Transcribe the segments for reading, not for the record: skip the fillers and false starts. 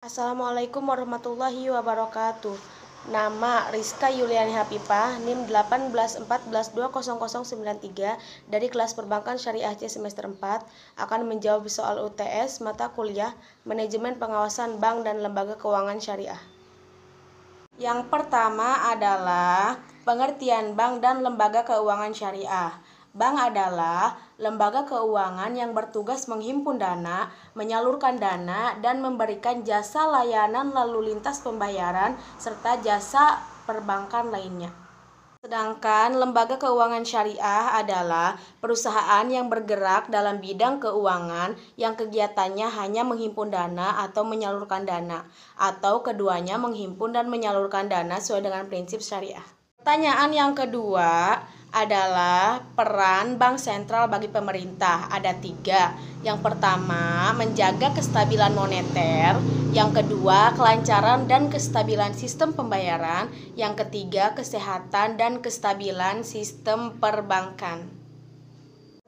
Assalamualaikum warahmatullahi wabarakatuh. Nama Rizka Yuliani Hapipah, NIM 1814200093 dari kelas Perbankan Syariah C semester 4 akan menjawab soal UTS mata kuliah Manajemen Pengawasan Bank dan Lembaga Keuangan Syariah. Yang pertama adalah pengertian bank dan lembaga keuangan syariah. Bank adalah lembaga keuangan yang bertugas menghimpun dana, menyalurkan dana, dan memberikan jasa layanan lalu lintas pembayaran serta jasa perbankan lainnya. Sedangkan lembaga keuangan syariah adalah perusahaan yang bergerak dalam bidang keuangan yang kegiatannya hanya menghimpun dana atau menyalurkan dana, atau keduanya menghimpun dan menyalurkan dana sesuai dengan prinsip syariah. Pertanyaan yang kedua adalah peran bank sentral bagi pemerintah. Ada 3. Yang pertama, menjaga kestabilan moneter. Yang kedua, kelancaran dan kestabilan sistem pembayaran. Yang ketiga, kesehatan dan kestabilan sistem perbankan.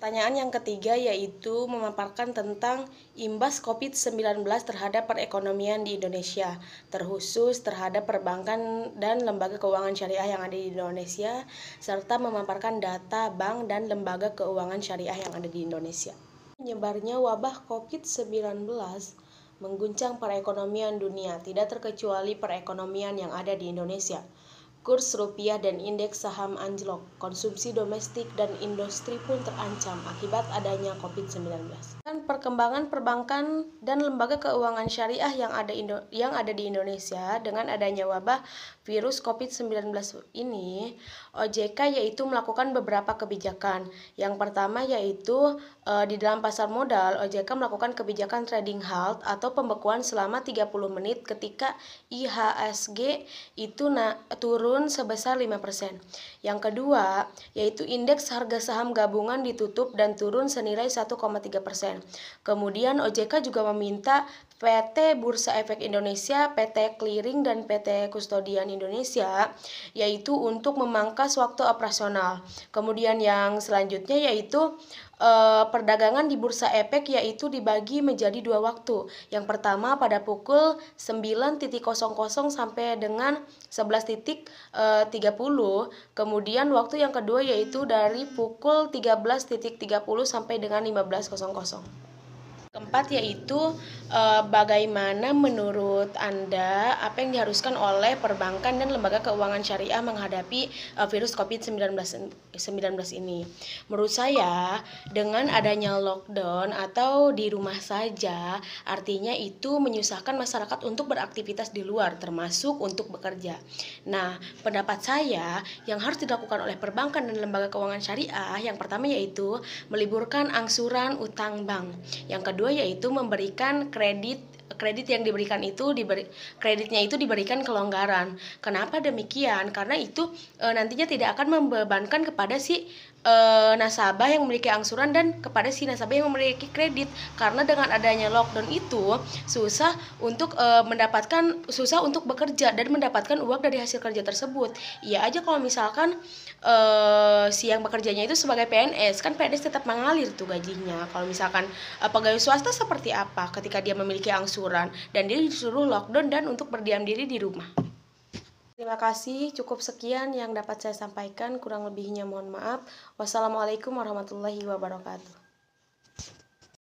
Pertanyaan yang ketiga yaitu memaparkan tentang imbas COVID-19 terhadap perekonomian di Indonesia, terkhusus terhadap perbankan dan lembaga keuangan syariah yang ada di Indonesia, serta memaparkan data bank dan lembaga keuangan syariah yang ada di Indonesia. Menyebarnya wabah COVID-19 mengguncang perekonomian dunia, tidak terkecuali perekonomian yang ada di Indonesia. Kurs rupiah dan indeks saham anjlok, konsumsi domestik dan industri pun terancam akibat adanya COVID-19. Dan perkembangan perbankan dan lembaga keuangan syariah yang ada di Indonesia dengan adanya wabah virus COVID-19 ini, OJK yaitu melakukan beberapa kebijakan. Yang pertama yaitu di dalam pasar modal, OJK melakukan kebijakan trading halt atau pembekuan selama 30 menit ketika IHSG itu turun sebesar 5%. Yang kedua, yaitu indeks harga saham gabungan ditutup dan turun senilai 1,3%. Kemudian OJK juga meminta PT Bursa Efek Indonesia, PT Clearing, dan PT Kustodian Indonesia yaitu untuk memangkas waktu operasional. Kemudian yang selanjutnya yaitu perdagangan di Bursa Efek yaitu dibagi menjadi 2 waktu. Yang pertama pada pukul 9.00 sampai dengan 11.30. Kemudian waktu yang kedua yaitu dari pukul 13.30 sampai dengan 15.00. Keempat yaitu bagaimana menurut Anda apa yang diharuskan oleh perbankan dan lembaga keuangan syariah menghadapi virus COVID-19 ini. Menurut saya dengan adanya lockdown atau di rumah saja artinya itu menyusahkan masyarakat untuk beraktivitas di luar termasuk untuk bekerja. Nah, pendapat saya yang harus dilakukan oleh perbankan dan lembaga keuangan syariah yang pertama yaitu meliburkan angsuran utang bank. Yang kedua yaitu memberikan kredit yang diberikan itu kreditnya itu diberikan kelonggaran. Kenapa demikian? Karena itu nantinya tidak akan membebankan kepada si nasabah yang memiliki angsuran dan kepada si nasabah yang memiliki kredit. Karena dengan adanya lockdown itu susah untuk bekerja dan mendapatkan uang dari hasil kerja tersebut. Iya aja kalau misalkan si yang bekerjanya itu sebagai PNS, kan PNS tetap mengalir tuh gajinya. Kalau misalkan pegawai swasta seperti apa ketika dia memiliki angsuran dan dia disuruh lockdown dan untuk berdiam diri di rumah. Terima kasih, cukup sekian yang dapat saya sampaikan, kurang lebihnya mohon maaf. Wassalamualaikum warahmatullahi wabarakatuh.